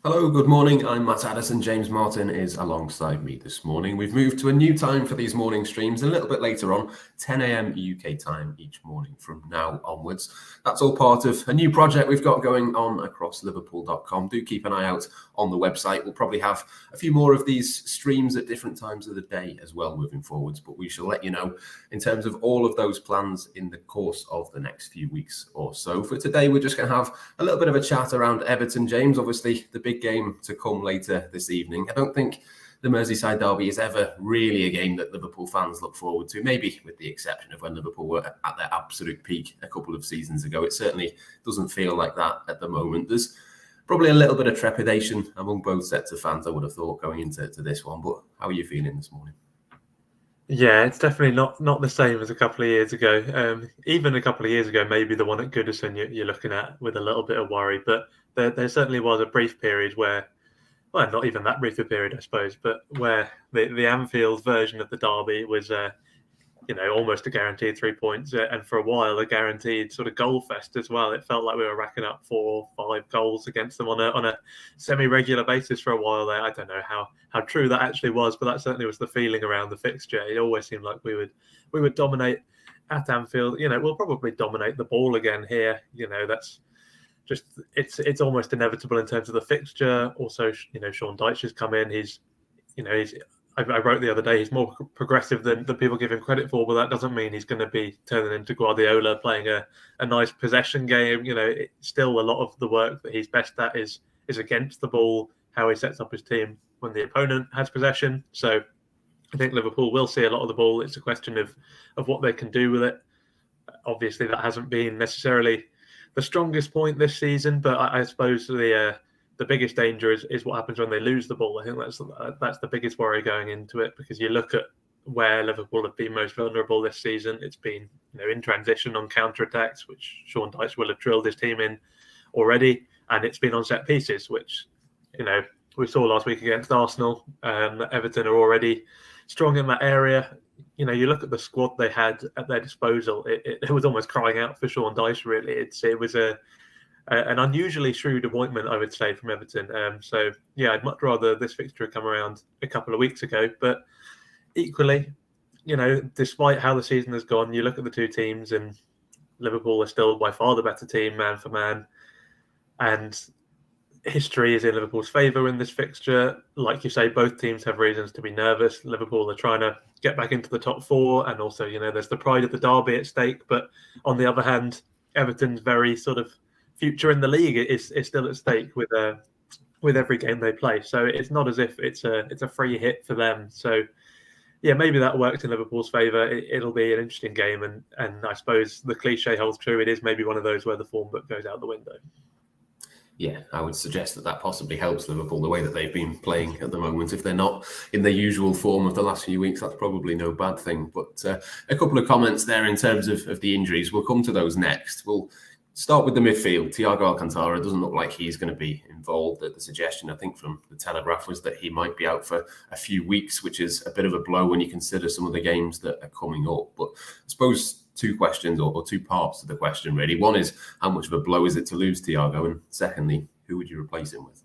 Hello, good morning. I'm Matt Addison. James Martin is alongside me this morning. We've moved to a new time for these morning streams a little bit later on, 10 a.m. UK time each morning from now onwards. That's all part of a new project we've got going on across Liverpool.com. Do keep an eye out on the website. We'll probably have a few more of these streams at different times of the day as well moving forwards, but we shall let you know in terms of all of those plans in the course of the next few weeks or so. For today, we're just going to have a little bit of a chat around Everton, James. Obviously, the big game to come later this evening. I don't think the Merseyside derby is ever really a game that Liverpool fans look forward to, maybe with the exception of when Liverpool were at their absolute peak a couple of seasons ago. It certainly doesn't feel like that at the moment. There's probably a little bit of trepidation among both sets of fans, I would have thought, going into this one. But how are you feeling this morning? Yeah, it's definitely not the same as a couple of years ago. Even a couple of years ago, maybe the one at Goodison you're looking at with a little bit of worry. But there certainly was a brief period where, well, not even that brief a period, I suppose, but where the Anfield version of the derby was, almost a guaranteed 3 points, and for a while a guaranteed sort of goal fest as well. It felt like we were racking up 4 or 5 goals against them on a semi-regular basis for a while there. I don't know how true that actually was, but that certainly was the feeling around the fixture. It always seemed like we would dominate at Anfield. We'll probably dominate the ball again here. That's just it's almost inevitable in terms of the fixture. Also, Sean Dyche has come in. He's I wrote the other day, he's more progressive than people give him credit for, but that doesn't mean he's going to be turning into Guardiola, playing a nice possession game. Still a lot of the work that he's best at is against the ball, how he sets up his team when the opponent has possession. So I think Liverpool will see a lot of the ball. It's a question of what they can do with it. Obviously, that hasn't been necessarily the strongest point this season, but I suppose the biggest danger is what happens when they lose the ball. I think that's the biggest worry going into it, because you look at where Liverpool have been most vulnerable this season. It's been in transition on counter-attacks, which Sean Dyche will have drilled his team in already, and it's been on set pieces, which we saw last week against Arsenal. Everton are already strong in that area. You look at the squad they had at their disposal. It was almost crying out for Sean Dyche. Really, it was an unusually shrewd appointment, I would say, from Everton. So, yeah, I'd much rather this fixture had come around a couple of weeks ago. But equally, despite how the season has gone, you look at the two teams and Liverpool are still by far the better team, man for man. And history is in Liverpool's favour in this fixture. Like you say, both teams have reasons to be nervous. Liverpool are trying to get back into the top 4. And also, there's the pride of the derby at stake. But on the other hand, Everton's very sort of future in the league is still at stake with every game they play. So it's not as if it's a free hit for them. So yeah, maybe that worked in Liverpool's favour. It'll be an interesting game, and I suppose the cliche holds true. It is maybe one of those where the form book goes out the window. Yeah, I would suggest that possibly helps Liverpool, the way that they've been playing at the moment. If they're not in their usual form of the last few weeks, that's probably no bad thing. But a couple of comments there in terms of the injuries. We'll come to those next. We'll start with the midfield. Thiago Alcantara doesn't look like he's going to be involved. The suggestion, I think, from the Telegraph was that he might be out for a few weeks, which is a bit of a blow when you consider some of the games that are coming up. But I suppose 2 questions or 2 parts to the question, really. One is, how much of a blow is it to lose Thiago? And secondly, who would you replace him with?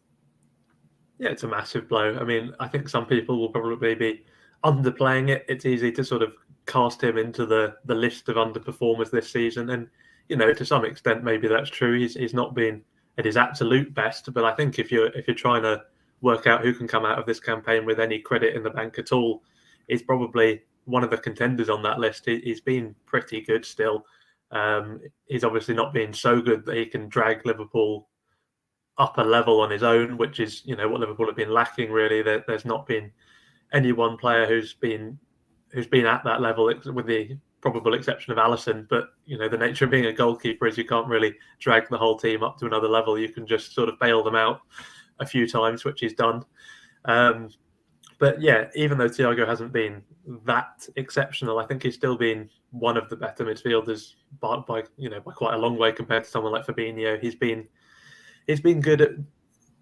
Yeah, it's a massive blow. I mean, I think some people will probably be underplaying it. It's easy to sort of cast him into the list of underperformers this season. And to some extent, maybe that's true. He's not been at his absolute best, but I think if you're trying to work out who can come out of this campaign with any credit in the bank at all, he's probably one of the contenders on that list. He's been pretty good still. He's obviously not been so good that he can drag Liverpool up a level on his own, which is what Liverpool have been lacking. Really, there's not been any one player who's been at that level, with the probable exception of Alisson. But the nature of being a goalkeeper is you can't really drag the whole team up to another level. You can just sort of bail them out a few times, which he's done. But yeah, even though Thiago hasn't been that exceptional, I think he's still been one of the better midfielders by quite a long way compared to someone like Fabinho. He's been good at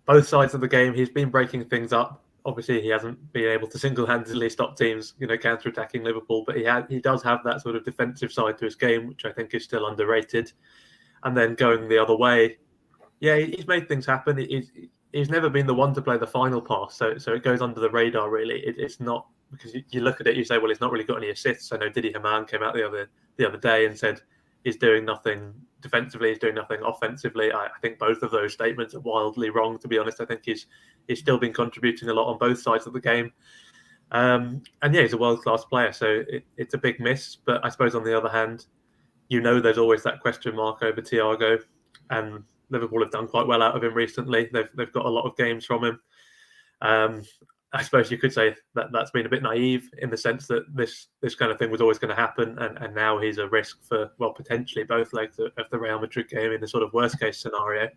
both sides of the game. He's been breaking things up. Obviously, he hasn't been able to single-handedly stop teams, counter-attacking Liverpool, but he does have that sort of defensive side to his game, which I think is still underrated. And then going the other way, yeah, he's made things happen. he's never been the one to play the final pass, so it goes under the radar really. It's not, because you look at it, you say, well, he's not really got any assists. I know Didi Hamann came out the other day and said he's doing nothing defensively, he's doing nothing offensively. I think both of those statements are wildly wrong, to be honest. I think he's still been contributing a lot on both sides of the game. And yeah, he's a world-class player, so it's a big miss. But I suppose on the other hand, there's always that question mark over Thiago, and Liverpool have done quite well out of him recently. They've got a lot of games from him. I suppose you could say that that's been a bit naive in the sense that this kind of thing was always going to happen, and now he's a risk for, well, potentially both legs of the Real Madrid game in the sort of worst case scenario.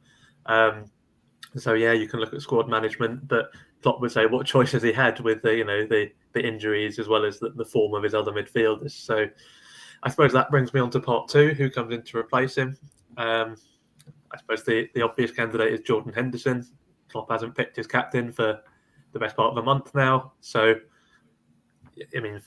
So yeah, you can look at squad management, but Klopp would say, what choice has he had with the injuries as well as the form of his other midfielders? So I suppose that brings me on to part two, who comes in to replace him. I suppose the obvious candidate is Jordan Henderson. Klopp hasn't picked his captain for the best part of a month now. So, I mean,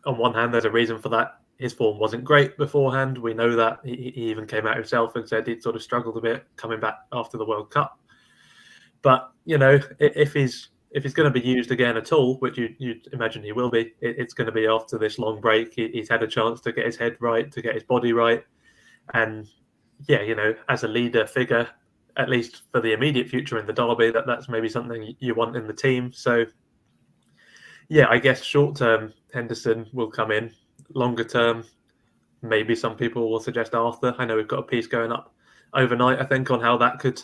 on one hand, there's a reason for that. His form wasn't great beforehand. We know that. He even came out himself and said he'd sort of struggled a bit coming back after the World Cup. But, if he's going to be used again at all, which you'd imagine he will be, it's going to be after this long break. He's had a chance to get his head right, to get his body right. And, yeah, as a leader figure, at least for the immediate future in the derby, that's maybe something you want in the team. So, yeah, I guess short-term, Henderson will come in. Longer term, maybe some people will suggest Arthur. I know we've got a piece going up overnight, I think, on how that could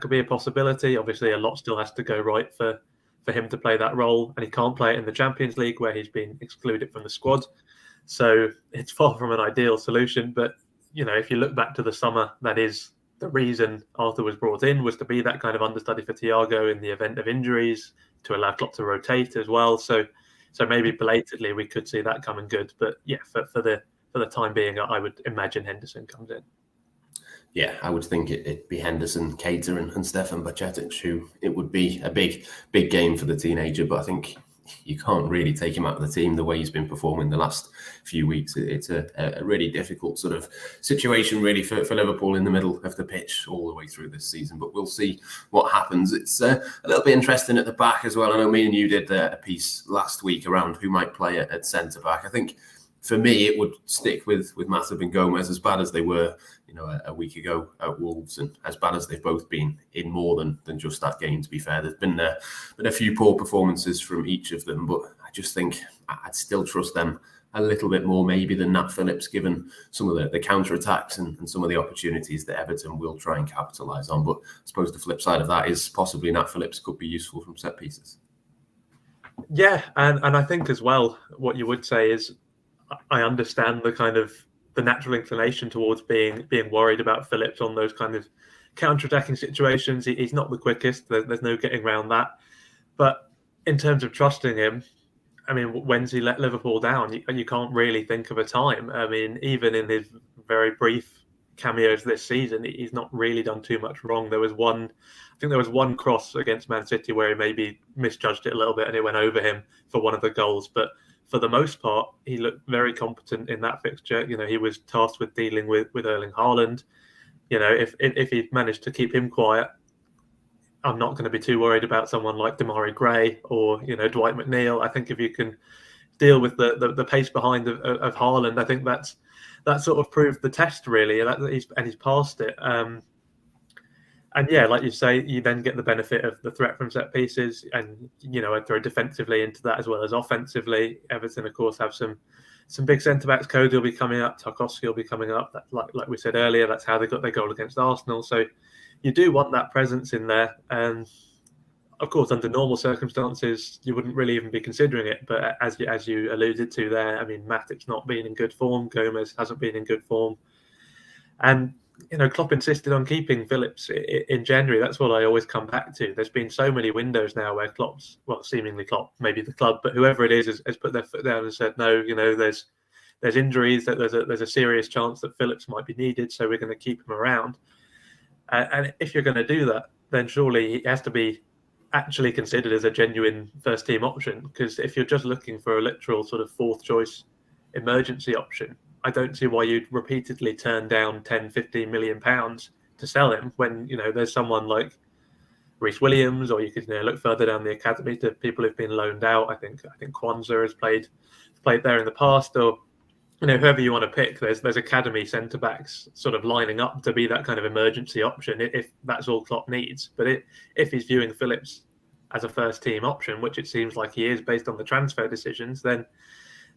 be a possibility. Obviously, a lot still has to go right for him to play that role, and he can't play it in the Champions League where he's been excluded from the squad. So it's far from an ideal solution. But, if you look back to the summer, that is the reason Arthur was brought in, was to be that kind of understudy for Thiago in the event of injuries, to allow Klopp to rotate as well. So maybe belatedly we could see that coming good. But yeah, for the time being, I would imagine Henderson comes in. Yeah, I would think it'd be Henderson, Keita and Stefan Bajcetic, who it would be a big game for the teenager. But I think you can't really take him out of the team the way he's been performing the last few weeks. It's a really difficult sort of situation really for Liverpool in the middle of the pitch all the way through this season. But we'll see what happens. It's a little bit interesting at the back as well. I know me and you did a piece last week around who might play at centre-back. I think for me, it would stick with Matip and Gomez, as bad as they were, a week ago at Wolves, and as bad as they've both been in more than just that game. To be fair, there's been a few poor performances from each of them, but I just think I'd still trust them a little bit more, maybe, than Nat Phillips, given some of the counter attacks and some of the opportunities that Everton will try and capitalise on. But I suppose the flip side of that is possibly Nat Phillips could be useful from set pieces. Yeah, and I think as well, what you would say is, I understand the natural inclination towards being worried about Phillips on those kind of counter-attacking situations. He's not the quickest. There's no getting around that. But in terms of trusting him, I mean, when's he let Liverpool down? You can't really think of a time. I mean, even in his very brief cameos this season, he's not really done too much wrong. There was one cross against Man City where he maybe misjudged it a little bit and it went over him for one of the goals. But for the most part, he looked very competent in that fixture. He was tasked with dealing with Erling Haaland. If he managed to keep him quiet, I'm not going to be too worried about someone like Demarai Gray or Dwight McNeil. I think if you can deal with the pace behind of Haaland, I think that sort of proved the test really, and he's passed it. And yeah, like you say, you then get the benefit of the threat from set pieces, and I'd throw defensively into that as well as offensively. Everton, of course, have some big centre backs. Cody will be coming up, Tarkowski will be coming up. Like we said earlier, that's how they got their goal against Arsenal. So you do want that presence in there, and of course, under normal circumstances, you wouldn't really even be considering it. But as you alluded to there, I mean, Matip's not been in good form. Gomez hasn't been in good form, and Klopp insisted on keeping Phillips in January. That's what I always come back to. There's been so many windows now where seemingly Klopp, maybe the club, but whoever it is has put their foot down and said, no, there's injuries, that there's a serious chance that Phillips might be needed, so we're going to keep him around. And if you're going to do that, then surely he has to be actually considered as a genuine first team option. Because if you're just looking for a literal sort of fourth choice emergency option, I don't see why you'd repeatedly turn down 10, 15 million pounds to sell him when, there's someone like Reece Williams, or you could look further down the academy to people who've been loaned out. I think Kwanzaa has played there in the past, or whoever you want to pick. There's academy centre backs sort of lining up to be that kind of emergency option if that's all Klopp needs. But if he's viewing Phillips as a first team option, which it seems like he is based on the transfer decisions, then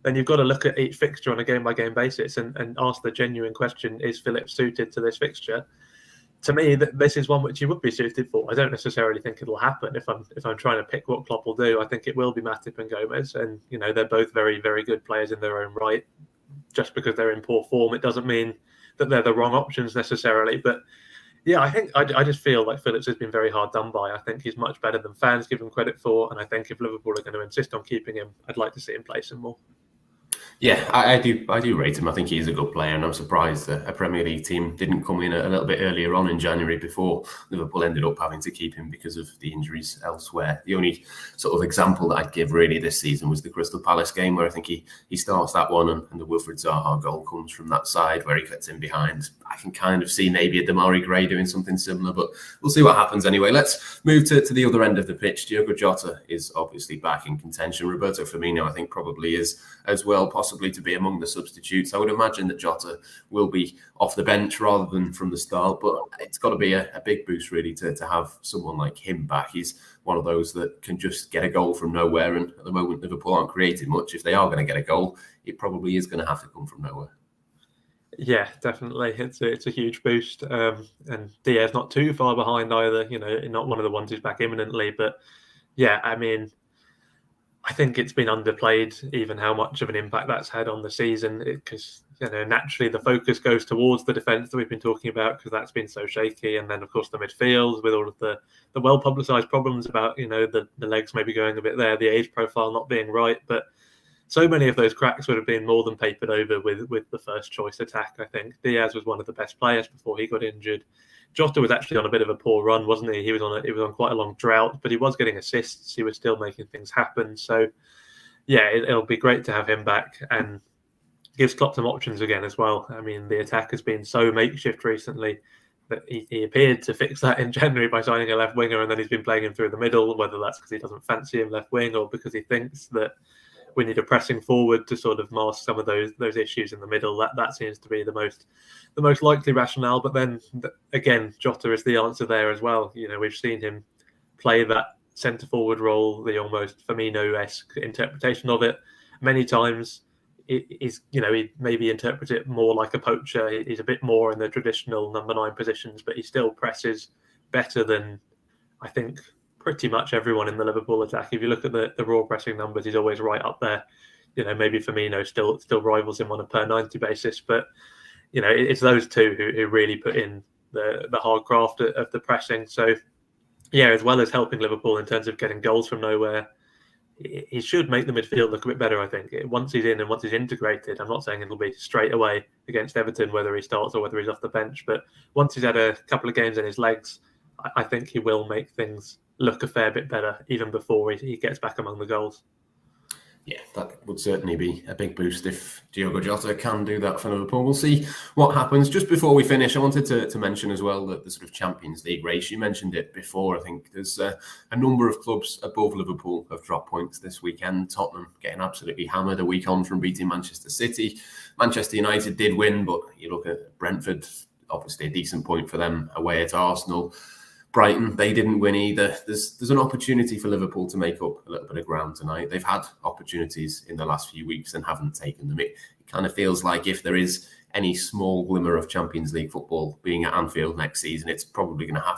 you've got to look at each fixture on a game by game basis and ask the genuine question: is Phillips suited to this fixture? To me, this is one which he would be suited for. I don't necessarily think it'll happen if I'm trying to pick what Klopp will do. I think it will be Matip and Gomez, and they're both very, very good players in their own right. Just because they're in poor form, it doesn't mean that they're the wrong options necessarily. But yeah, I think I just feel like Phillips has been very hard done by. I think he's much better than fans give him credit for, and I think if Liverpool are going to insist on keeping him, I'd like to see him play some more. Yeah, I do rate him. I think he's a good player, and I'm surprised that a Premier League team didn't come in a little bit earlier on in January before Liverpool ended up having to keep him because of the injuries elsewhere. The only sort of example that I'd give really this season was the Crystal Palace game, where I think he starts that one, and the Wilfried Zaha goal comes from that side where he cuts in behind. I can kind of see maybe a Damari Gray doing something similar, but we'll see what happens anyway. Let's move to the other end of the pitch. Diogo Jota is obviously back in contention. Roberto Firmino, I think, probably is as well, possibly to be among the substitutes. I would imagine that Jota will be off the bench rather than from the start, but it's got to be a big boost really to have someone like him back. He's one of those that can just get a goal from nowhere, and at the moment Liverpool aren't creating much. If they are going to get a goal, it probably is going to have to come from nowhere. Yeah, definitely. It's a huge boost. And Diaz not too far behind either, not one of the ones who's back imminently. But yeah, I mean, I think it's been underplayed even how much of an impact that's had on the season, because naturally the focus goes towards the defence that we've been talking about, because that's been so shaky, and then of course the midfield with all of the well publicised problems about the legs maybe going a bit there, the age profile not being right, but so many of those cracks would have been more than papered over with the first choice attack. I think Diaz was one of the best players before he got injured. Jota was actually on a bit of a poor run, wasn't he? He was on quite a long drought, but he was getting assists. He was still making things happen. So yeah, it'll be great to have him back, and gives Klopp some options again as well. I mean, the attack has been so makeshift recently that he appeared to fix that in January by signing a left winger, and then he's been playing him through the middle, whether that's because he doesn't fancy him left wing or because he thinks that we need a pressing forward to sort of mask some of those issues in the middle. That seems to be the most likely rationale. But then again, Jota is the answer there as well. We've seen him play that centre forward role, the almost Firmino-esque interpretation of it many times. He maybe interprets it more like a poacher. He's a bit more in the traditional number 9 positions, but he still presses better than, I think, pretty much everyone in the Liverpool attack. If you look at the raw pressing numbers, he's always right up there. Maybe Firmino still rivals him on a per 90 basis, but it's those two who really put in the hard craft of the pressing. So yeah, as well as helping Liverpool in terms of getting goals from nowhere, he should make the midfield look a bit better, I think. Once he's in and once he's integrated, I'm not saying it'll be straight away against Everton, whether he starts or whether he's off the bench, but once he's had a couple of games in his legs, I think he will make things look a fair bit better even before he gets back among the goals. Yeah, that would certainly be a big boost if Diogo Jota can do that for Liverpool. We'll see what happens. Just before we finish, I wanted to mention as well that the sort of Champions League race, you mentioned it before, I think there's a number of clubs above Liverpool have dropped points this weekend. Tottenham getting absolutely hammered a week on from beating Manchester City. Manchester United did win, but you look at Brentford, obviously a decent point for them away at Arsenal. Brighton, they didn't win either. There's an opportunity for Liverpool to make up a little bit of ground tonight. They've had opportunities in the last few weeks and haven't taken them. It kind of feels like if there is any small glimmer of Champions League football being at Anfield next season, it's probably going to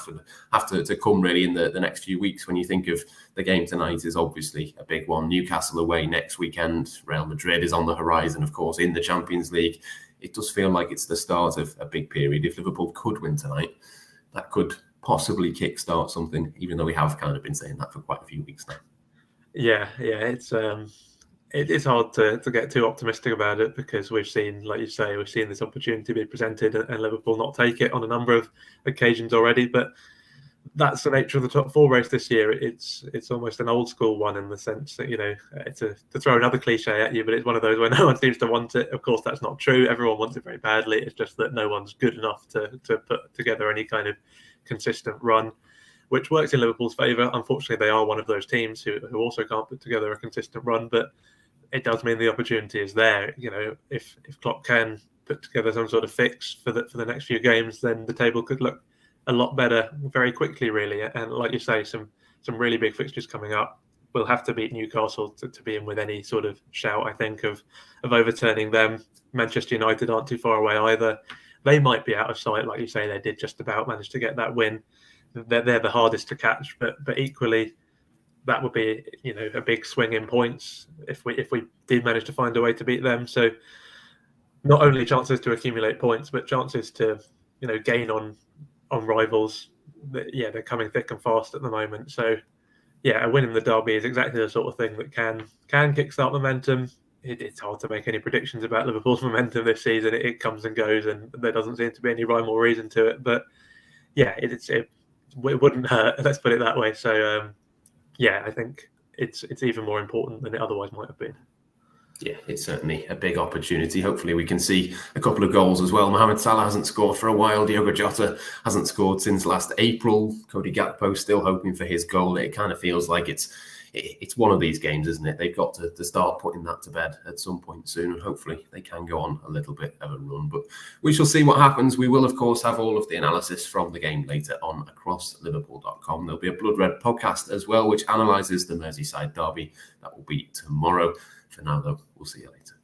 have to come really in the next few weeks. When you think of the game tonight is obviously a big one. Newcastle away next weekend. Real Madrid is on the horizon, of course, in the Champions League. It does feel like it's the start of a big period. If Liverpool could win tonight, that could possibly kickstart something, even though we have kind of been saying that for quite a few weeks now. Yeah, it's hard to get too optimistic about it, because we've seen, like you say, we've seen this opportunity be presented and Liverpool not take it on a number of occasions already. But that's the nature of the top 4 race this year. It's almost an old school one in the sense that, to throw another cliche at you, but it's one of those where no one seems to want it. Of course, that's not true. Everyone wants it very badly. It's just that no one's good enough to put together any kind of consistent run. which works in Liverpool's favour. Unfortunately, they are one of those teams who also can't put together a consistent run, but it does mean the opportunity is there. If Klopp can put together some sort of fix for the next few games, then the table could look a lot better very quickly, really. And like you say, some really big fixtures coming up. We'll have to beat Newcastle to be in with any sort of shout, I think, of overturning them. Manchester United aren't too far away either. They might be out of sight, like you say. They did just about manage to get that win. They're the hardest to catch, but equally, that would be a big swing in points if we did manage to find a way to beat them. So not only chances to accumulate points, but chances to gain on rivals. They're coming thick and fast at the moment. So yeah, a win in the derby is exactly the sort of thing that can kickstart momentum. It's hard to make any predictions about Liverpool's momentum this season. It comes and goes, and there doesn't seem to be any rhyme or reason to it. But yeah, it wouldn't hurt. Let's put it that way. So yeah, I think it's even more important than it otherwise might have been. Yeah, it's certainly a big opportunity. Hopefully we can see a couple of goals as well. Mohamed Salah hasn't scored for a while. Diogo Jota hasn't scored since last April. Cody Gakpo still hoping for his goal. It kind of feels like it's one of these games, isn't it? They've got to start putting that to bed at some point soon, and hopefully they can go on a little bit of a run. But we shall see what happens. We will, of course, have all of the analysis from the game later on across Liverpool.com. There'll be a Blood Red podcast as well, which analyses the Merseyside derby. That will be tomorrow. For now, though, we'll see you later.